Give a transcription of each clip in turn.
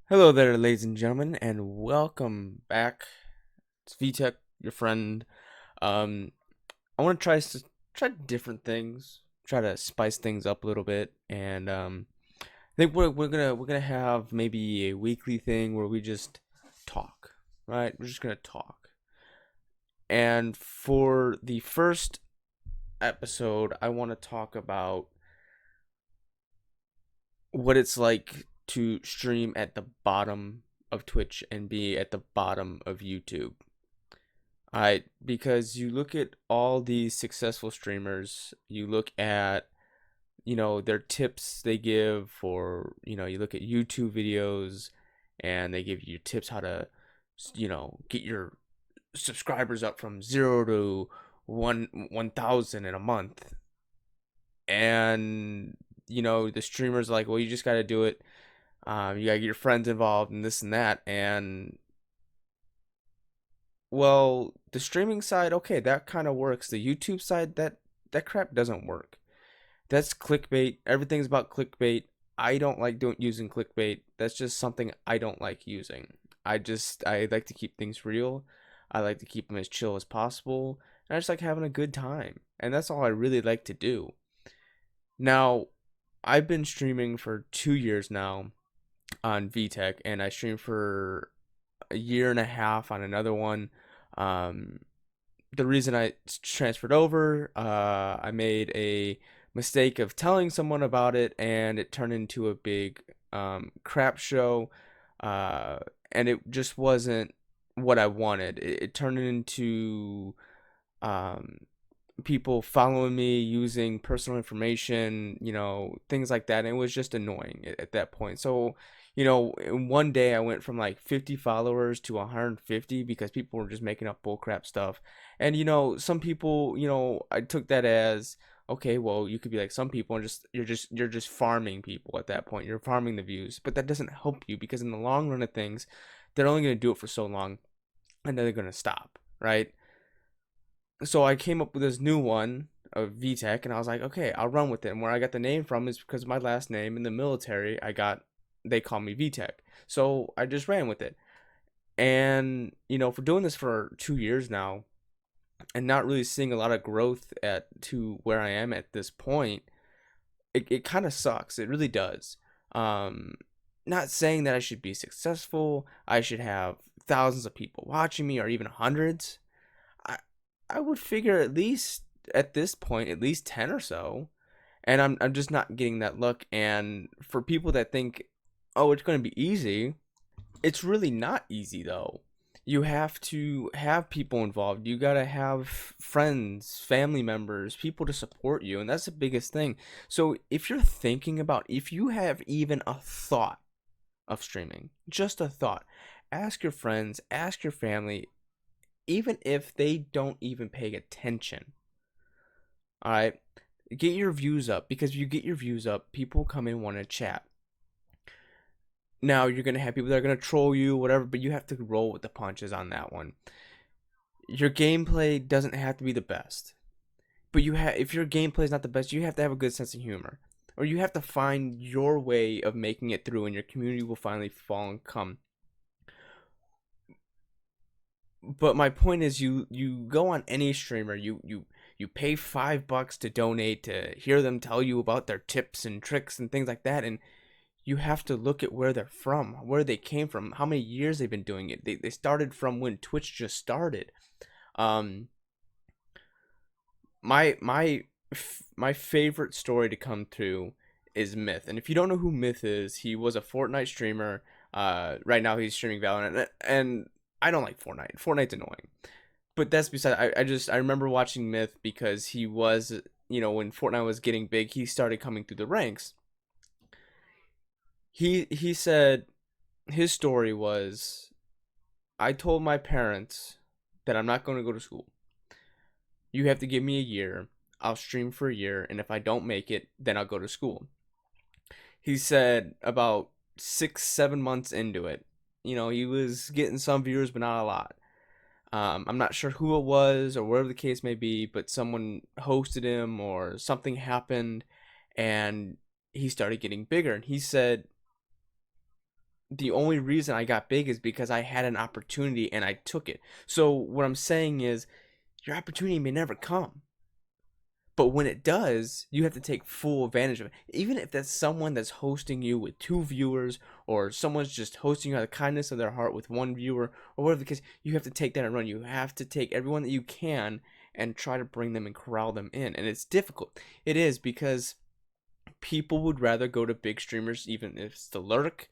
Hello there, ladies and gentlemen, and welcome back. It's VTech, your friend. Um, I want to try different things, try to spice things up a little bit, and I think we're gonna have maybe a weekly thing where we just talk, right? We're just gonna talk. And for the first episode, I want to talk about what it's like to stream at the bottom of Twitch and be at the bottom of YouTube. Because you look at all these successful streamers, you look at, their tips they give for, you look at YouTube videos and they give you tips how to, get your subscribers up from 0 to 1,000 in a month. And, the streamer's like, well, you just got to do it. You got to get your friends involved and this and that. And well, the streaming side, okay, that kind of works. The YouTube side, that crap doesn't work. That's clickbait. Everything's about clickbait. I don't like doing using clickbait. That's just something I don't like using. I like to keep things real. I like to keep them as chill as possible. And I just like having a good time. And that's all I really like to do. Now, I've been streaming for 2 years now on VTech, and I streamed for a year and a half on another one. Um, the reason I transferred over, I made a mistake of telling someone about it, and it turned into a big crap show, uh, and it just wasn't what I wanted. It turned into um, people following me using personal information, things like that. And it was just annoying at that point. So, in one day I went from like 50 followers to 150 because people were just making up bullcrap stuff. And, some people, I took that as, okay, well, you could be like some people and you're just farming people at that point. You're farming the views, but that doesn't help you because in the long run of things, they're only going to do it for so long and then they're going to stop, right? So I came up with this new one of VTech, and I was like, okay, I'll run with it. And where I got the name from is because of my last name in the military. They call me VTech, so I just ran with it. And for doing this for 2 years now, and not really seeing a lot of growth at to where I am at this point, it kind of sucks. It really does. Um, Not saying that I should be successful. I should have thousands of people watching me, or even hundreds. I I would figure at least at this point at least 10 or so, and I'm just not getting that look. And for people that think, oh, it's going to be easy, it's really not easy though. You have to have people involved. You got to have friends, family members, people to support you, and that's the biggest thing. So if you have even a thought of streaming, just a thought, ask your friends, ask your family, even if they don't even pay attention. All right, get your views up, because if you get your views up, people come in want to chat. Now you're gonna have people that are gonna troll you, whatever, but you have to roll with the punches on that one. Your gameplay doesn't have to be the best, but if your gameplay is not the best, you have to have a good sense of humor, or you have to find your way of making it through, and your community will finally fall and come. But my point is, you go on any streamer, you pay $5 to donate to hear them tell you about their tips and tricks and things like that, and you have to look at where they're from, where they came from, how many years they've been doing it. They started from when Twitch just started. Um, my favorite story to come through is Myth. And if you don't know who Myth is, he was a Fortnite streamer. Right now he's streaming Valorant, and I don't like Fortnite. Fortnite's annoying. But that's beside. I remember watching Myth because he was, when Fortnite was getting big, he started coming through the ranks. He said his story was, I told my parents that I'm not going to go to school. You have to give me a year. I'll stream for a year, and if I don't make it, then I'll go to school. He said about 6, 7 months into it, he was getting some viewers, but not a lot. I'm not sure who it was or whatever the case may be, but someone hosted him or something happened, and he started getting bigger, and he said the only reason I got big is because I had an opportunity and I took it. So what I'm saying is your opportunity may never come. But when it does, you have to take full advantage of it. Even if that's someone that's hosting you with 2 viewers, or someone's just hosting you out of the kindness of their heart with 1 viewer, or whatever the case, you have to take that and run. You have to take everyone that you can and try to bring them and corral them in. And it's difficult. It is, because people would rather go to big streamers, even if it's to lurk.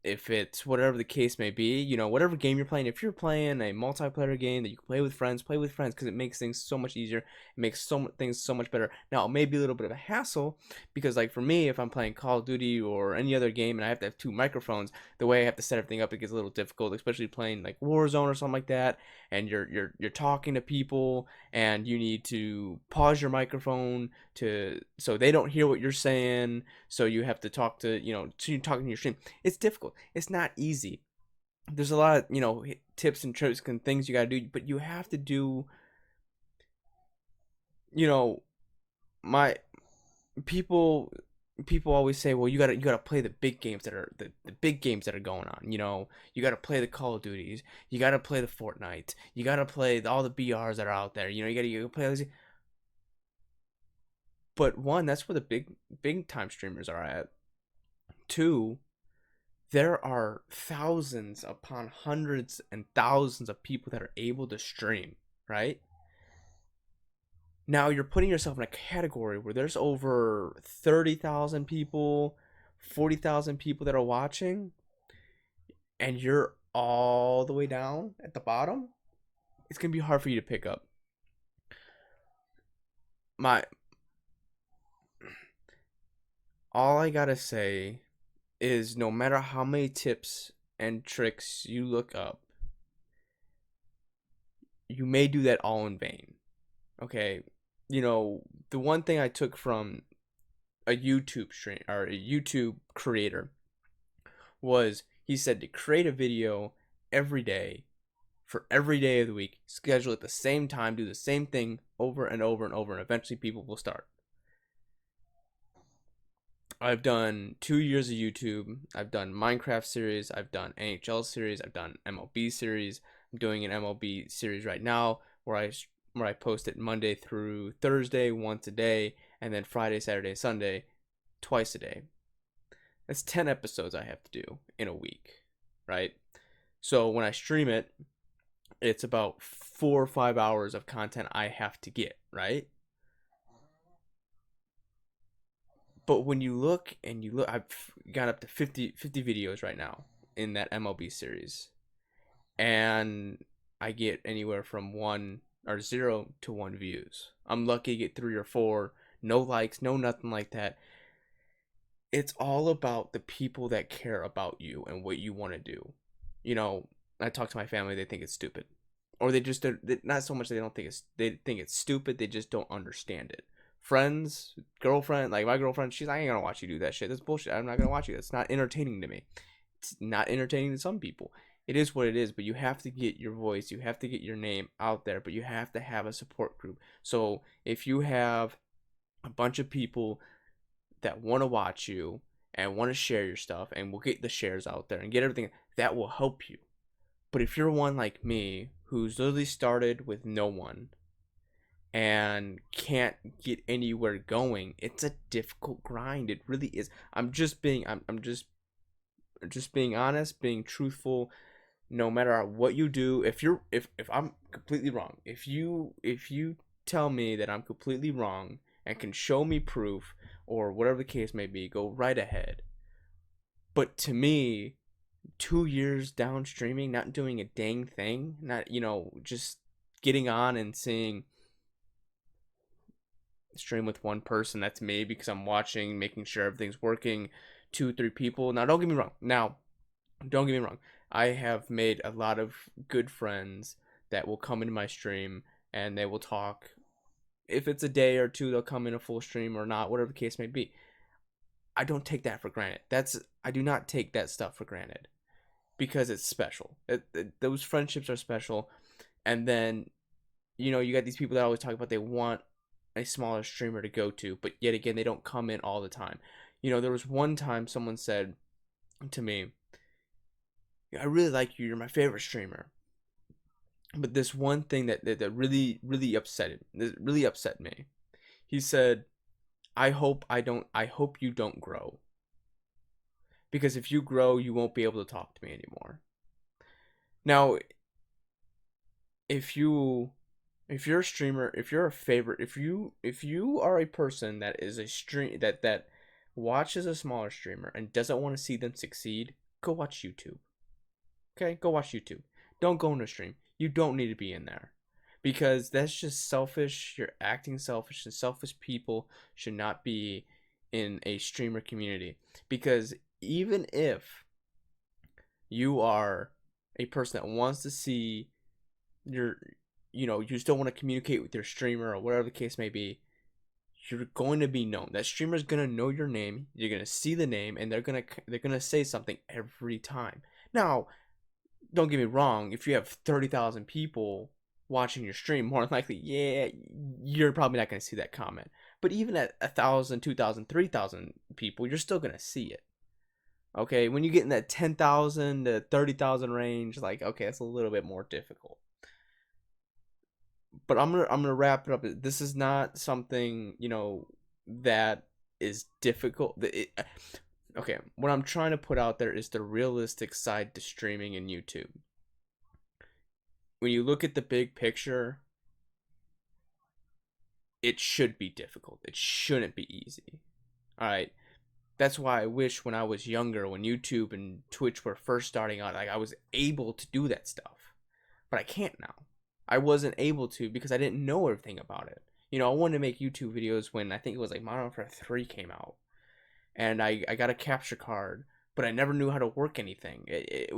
If it's whatever the case may be, whatever game you're playing, if you're playing a multiplayer game that you can play with friends, because it makes things so much easier. It makes things so much better. Now, it may be a little bit of a hassle, because like for me, if I'm playing Call of Duty or any other game and I have to have 2 microphones, the way I have to set everything up, it gets a little difficult, especially playing like Warzone or something like that, and you're talking to people and you need to pause your microphone to so they don't hear what you're saying, so you have to talk to, so you're talking to your stream. It's difficult. It's not easy. There's a lot of, tips and tricks and things you got to do, but you have to do, you know, my people people always say, well, you got to play the big games that are the big games that are going on. You got to play the Call of Duties, you got to play the Fortnite, you got to play all the BRs that are out there. You got to play all these. But one, that's where the big time streamers are at. Two, there are thousands upon hundreds and thousands of people that are able to stream, right? Now you're putting yourself in a category where there's over 30,000 people, 40,000 people that are watching, and you're all the way down at the bottom. It's going to be hard for you to pick up. My All I got to say is, no matter how many tips and tricks you look up, you may do that all in vain. Okay? The one thing I took from a YouTube stream or a YouTube creator was, he said to create a video every day for every day of the week, schedule at the same time, do the same thing over and over and over, and eventually people will start. I've done 2 years of YouTube. I've done Minecraft series. I've done NHL series. I've done MLB series. I'm doing an MLB series right now where I post it Monday through Thursday once a day, and then Friday, Saturday, Sunday twice a day. That's 10 episodes I have to do in a week, right? So when I stream it, it's about 4 or 5 hours of content I have to get, right? But when you look and you look, I've got up to 50 videos right now in that MLB series. And I get anywhere from 0 to 1 views. I'm lucky to get 3 or 4, no likes, no nothing like that. It's all about the people that care about you and what you want to do. I talk to my family, they think it's stupid. Or not so much they don't think they think it's stupid, they just don't understand it. Friends, girlfriend, like my girlfriend, she's like, I ain't gonna watch you do that shit. That's bullshit. I'm not gonna watch you. That's not entertaining to me. It's not entertaining to some people. It is what it is, but you have to get your voice, you have to get your name out there, but you have to have a support group. So if you have a bunch of people that want to watch you and want to share your stuff, and we'll get the shares out there and get everything, that will help you. But if you're one like me who's literally started with no one and can't get anywhere going, it's a difficult grind. It really is. I'm just being honest, being truthful. No matter what you do, if I'm completely wrong, if you tell me that I'm completely wrong and can show me proof or whatever the case may be, go right ahead. But to me, 2 years down streaming, not doing a dang thing, not, just getting on and seeing stream with one person, that's me, because I'm watching, making sure everything's working. 2 3 people. Now don't get me wrong, I have made a lot of good friends that will come into my stream and they will talk. If it's a day or two, they'll come in a full stream or not, whatever the case may be. I don't take that for granted. I do not take that stuff for granted, because it's special. Those friendships are special. And then, you got these people that always talk about they want a smaller streamer to go to, but yet again, they don't come in all the time. There was one time someone said to me, I really like you. You're my favorite streamer. But this one thing that really, really upset me. He said, I hope you don't grow. Because if you grow, you won't be able to talk to me anymore. Now, if you're a streamer, if you're a favorite, if you are a person that is a stream that watches a smaller streamer and doesn't want to see them succeed, go watch YouTube. Okay, go watch YouTube. Don't go into stream. You don't need to be in there. Because that's just selfish. You're acting selfish, and selfish people should not be in a streamer community. Because even if you are a person that wants to see your, you still want to communicate with your streamer or whatever the case may be, you're going to be known. That streamer is going to know your name. You're going to see the name, and they're going to say something every time. Now, don't get me wrong, if you have 30,000 people watching your stream, more than likely, yeah, you're probably not going to see that comment. But even at 1,000, 2,000, 3,000 people, you're still going to see it. Okay, when you get in that 10,000 to 30,000 range, like, okay, that's a little bit more difficult. But I'm gonna wrap it up. This is not something, that is difficult. Okay, what I'm trying to put out there is the realistic side to streaming in YouTube. When you look at the big picture, it should be difficult. It shouldn't be easy. All right. That's why I wish when I was younger, when YouTube and Twitch were first starting out, like I was able to do that stuff. But I can't now. I wasn't able to because I didn't know everything about it. I wanted to make YouTube videos when I think it was like Modern Warfare 3 came out. And I got a capture card, but I never knew how to work anything. It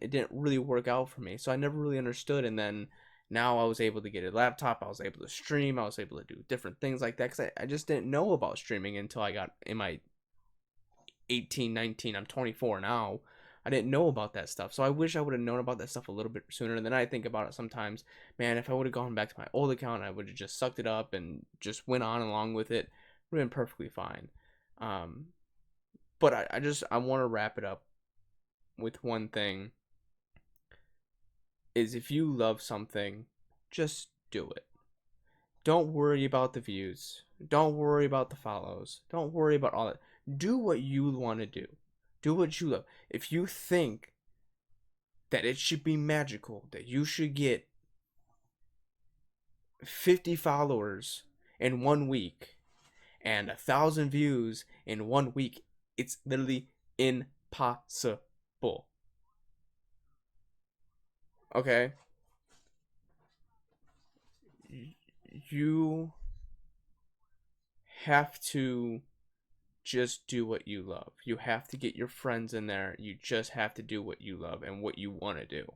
didn't really work out for me. So I never really understood. And then now I was able to get a laptop. I was able to stream. I was able to do different things like that because I just didn't know about streaming until I got in my 18, 19. I'm 24 now. I didn't know about that stuff. So I wish I would have known about that stuff a little bit sooner. And then I think about it sometimes, man, if I would have gone back to my old account, I would have just sucked it up and just went on along with it. It would have been perfectly fine. But I want to wrap it up with one thing, is if you love something, just do it. Don't worry about the views. Don't worry about the follows. Don't worry about all that. Do what you want to do. Do what you love. If you think that it should be magical, that you should get 50 followers in 1 week and 1,000 views in 1 week, it's literally impossible. Okay? You have to just do what you love. You have to get your friends in there. You just have to do what you love and what you want to do.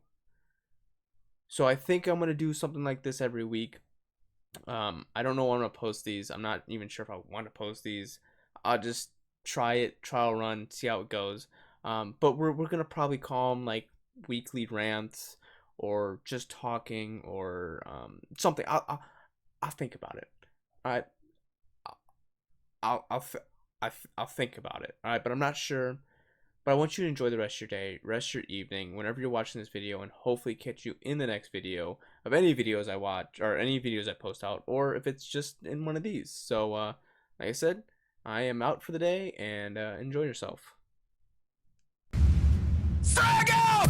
So I think I'm going to do something like this every week. I don't know when I'm going to post these. I'm not even sure if I want to post these. I'll just try it, trial run, see how it goes. But we're going to probably call them like weekly rants or just talking or something. I'll think about it. All right. I'll think about it. All right, but I'm not sure. But I want you to enjoy the rest of your day, rest of your evening, whenever you're watching this video, and hopefully catch you in the next video of any videos I watch or any videos I post out, or if it's just in one of these. So, like I said, I am out for the day, and enjoy yourself. Frag out!